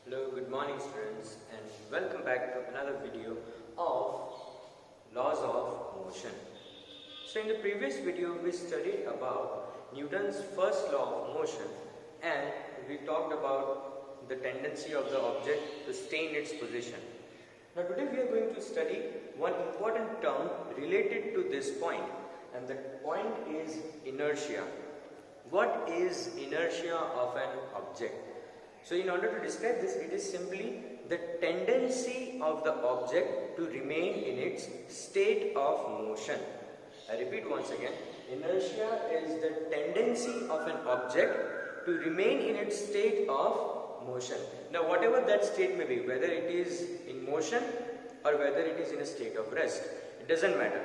Hello, good morning students, and welcome back to another video of laws of motion. So in the previous video we studied about Newton's first law of motion, and we talked about the tendency of the object to stay in its position. Now today we are going to study one important term related to this point, and that point is inertia. What is inertia of an object? So in order to describe this, it is simply the tendency of the object to remain in its state of motion. I repeat once again, inertia is the tendency of an object to remain in its state of motion. Now whatever that state may be, whether it is in motion or whether it is in a state of rest, it doesn't matter.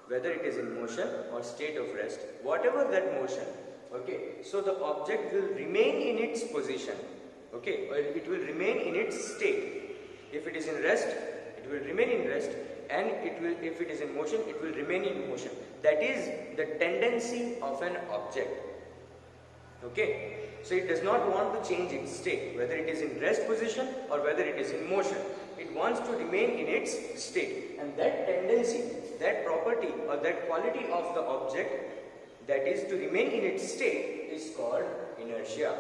Whether it is in motion or state of rest, whatever that motion, okay, so the object will remain in its position. Okay, or it will remain in its state. If it is in rest, it will remain in rest, and if it is in motion, it will remain in motion. That is the tendency of an object. Okay, so it does not want to change its state, whether it is in rest position or whether it is in motion. It wants to remain in its state, and that tendency, that property or that quality of the object that is to remain in its state is called inertia.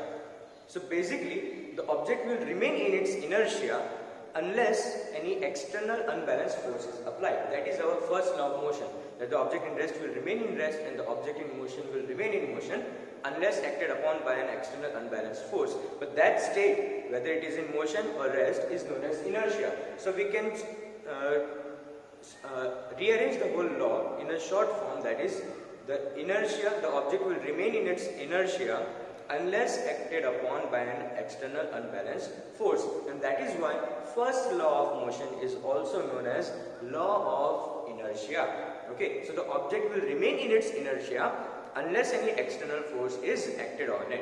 So basically, the object will remain in its inertia unless any external unbalanced force is applied. That is our first law of motion, that the object in rest will remain in rest and the object in motion will remain in motion unless acted upon by an external unbalanced force. But that state, whether it is in motion or rest, is known as inertia. So we can rearrange the whole law in a short form, that is, the inertia, the object will remain in its inertia unless acted upon by an external unbalanced force, and that is why first law of motion is also known as law of inertia. Okay, so the object will remain in its inertia unless any external force is acted on it.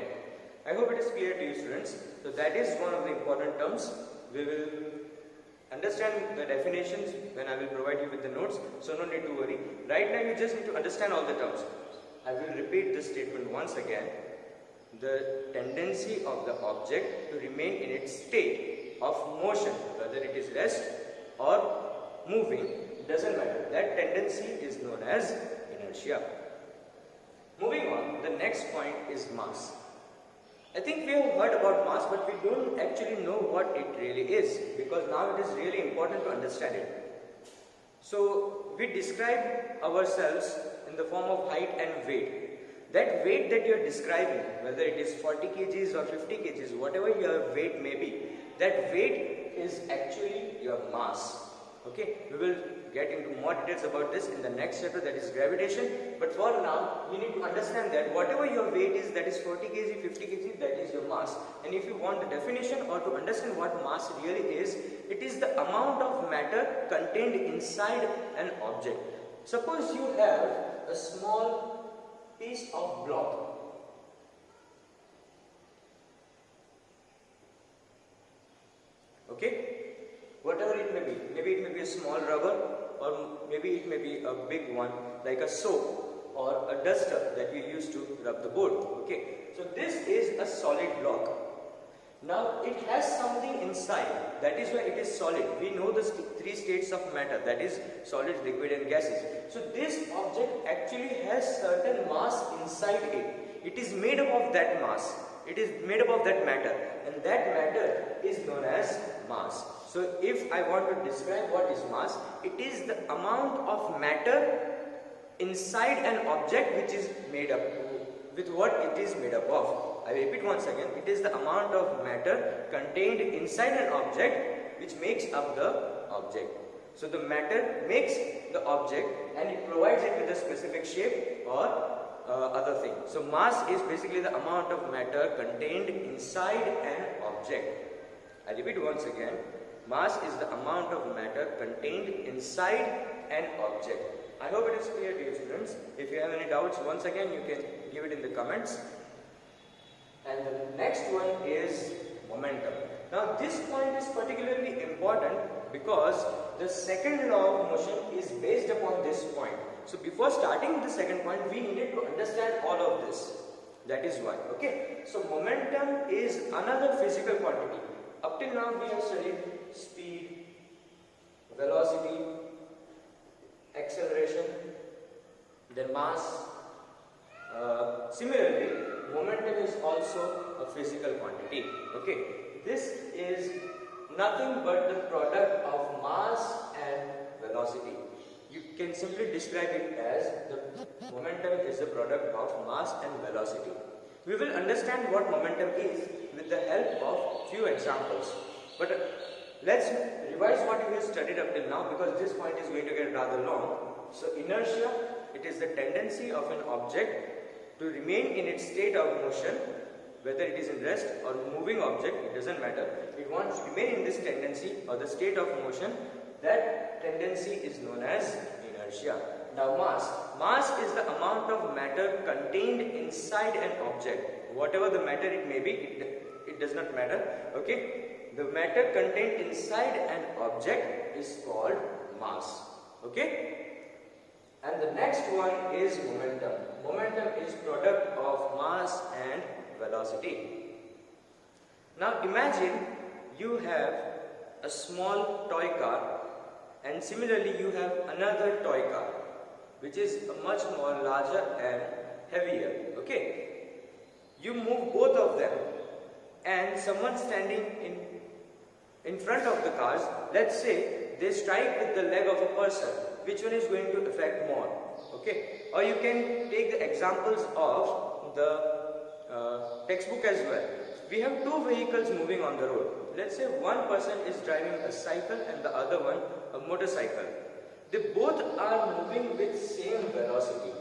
I hope it is clear to you, students. So that is one of the important terms. We will understand the definitions when I will provide you with the notes, so no need to worry. Right now you just need to understand all the terms. I will repeat this statement once again. The tendency of the object to remain in its state of motion, whether it is rest or moving, it doesn't matter. That tendency is known as inertia. Moving on, the next point is mass. I think we have heard about mass, but we don't actually know what it really is, because now it is really important to understand it. So we describe ourselves in the form of height and weight. That weight that you are describing, whether it is 40 kgs or 50 kgs, whatever your weight may be, that weight is actually your mass. Okay, we will get into more details about this in the next chapter, that is gravitation. But for now, you need to understand that whatever your weight is, that is 40 kg, 50 kg, that is your mass. And if you want the definition or to understand what mass really is, it is the amount of matter contained inside an object. Suppose you have a small piece of block. Okay, whatever it may be, maybe it may be a small rubber, or maybe it may be a big one like a soap or a duster that you use to rub the board. Okay, so this is a solid block. Now it has something inside, that is why it is solid. We know the three states of matter, that is solids, liquid and gases. So this object actually has certain mass inside it. It is made up of that mass. It is made up of that matter, and that matter is known as mass. So if I want to describe what is mass, it is the amount of matter inside an object which is made up with what it is made up of. I repeat once again, it is the amount of matter contained inside an object which makes up the object. So the matter makes the object and it provides it with a specific shape or other thing. So mass is basically the amount of matter contained inside an object. I repeat once again, mass is the amount of matter contained inside an object. I hope it is clear to you, students. If you have any doubts, once again you can give it in the comments. And the next one is momentum. Now this point is particularly important because the second law of motion is based upon this point. So before starting the second point, we needed to understand all of this. That is why. Okay. So momentum is another physical quantity. A up till now we have studied speed, velocity, acceleration, then mass. Similarly, momentum is also a physical quantity. Okay, this is nothing but the product of mass and velocity. You can simply describe it as the momentum is the product of mass and velocity. We will understand what momentum is with the help of few examples. But let's revise what we have studied up till now, because this point is going to get rather long. So inertia, it is the tendency of an object to remain in its state of motion, whether it is in rest or moving object, it doesn't matter. It wants to remain in this tendency or the state of motion. That tendency is known as inertia. Now mass. Mass is the amount of matter contained inside an object. Whatever the matter it may be, it does not matter. Okay? The matter contained inside an object is called mass. Okay? And the next one is momentum. Momentum is product of mass and velocity. Now imagine you have a small toy car, and similarly you have another toy car which is much more larger and heavier. Okay, you move both of them, and someone standing in front of the cars, let's say they strike with the leg of a person. Which one is going to affect more? Okay, or you can take the examples of the textbook as well. We have two vehicles moving on the road. Let's say one person is driving a cycle and the other one a motorcycle. They both are moving with same velocity.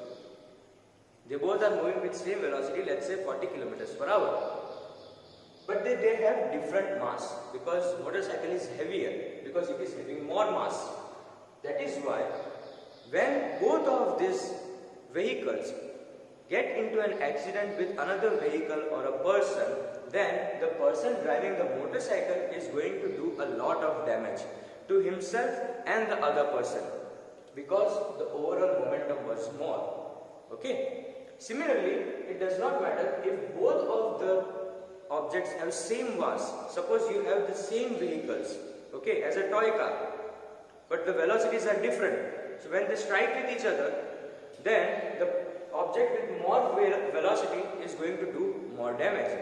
Let's say 40 kilometers per hour. But they have different mass, because motorcycle is heavier, because it is having more mass. That is why when both of these vehicles get into an accident with another vehicle or a person, then the person driving the motorcycle is going to do a lot of damage to himself and the other person, because the overall momentum was more. Okay. Similarly, it does not matter if both of the objects have same mass. Suppose you have the same vehicles, okay, as a toy car, but the velocities are different. So when they strike with each other, then the object with more velocity is going to do more damage.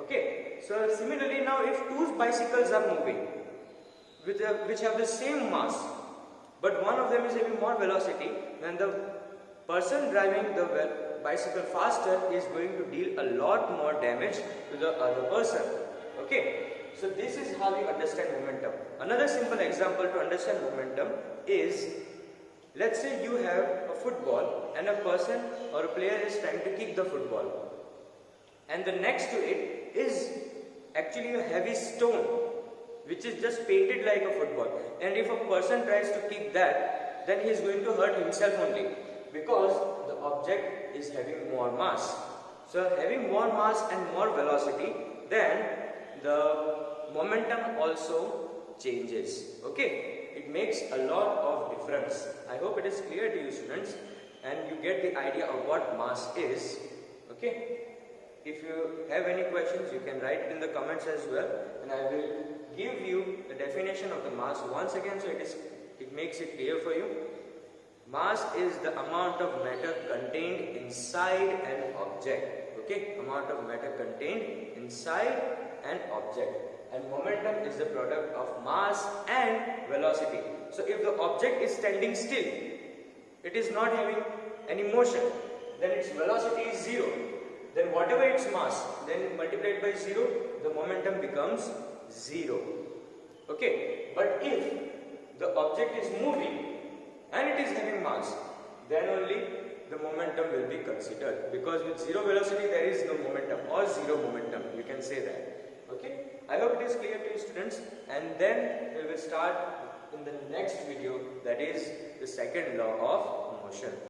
Okay. So similarly, now if two bicycles are moving which have the same mass, but one of them is having more velocity, then the person driving the bicycle faster is going to deal a lot more damage to the other person. Okay. So this is how we understand momentum. Another simple example to understand momentum is, let's say you have a football and a person or a player is trying to kick the football, and the next to it is actually a heavy stone which is just painted like a football, and if a person tries to kick that, then he is going to hurt himself only, because the object is having more mass. So having more mass and more velocity, then the momentum also changes. Okay, it makes a lot of difference. I hope it is clear to you, students, and you get the idea of what mass is. Okay, if you have any questions, you can write it in the comments as well, and I will give you the definition of the mass once again, so it makes it clear for you. Mass is the amount of matter contained inside an object. Okay, amount of matter contained inside an object. And momentum is the product of mass and velocity. So if the object is standing still, it is not having any motion, then its velocity is 0. Then whatever its mass, then multiplied by 0, the momentum becomes 0. Okay, but if the object is moving and it is having mass, then only the momentum will be considered, because with 0 velocity there is no momentum, or 0 momentum, you can say that. Okay, I hope it is clear to you, students, and then we will start in the next video, that is the second law of motion.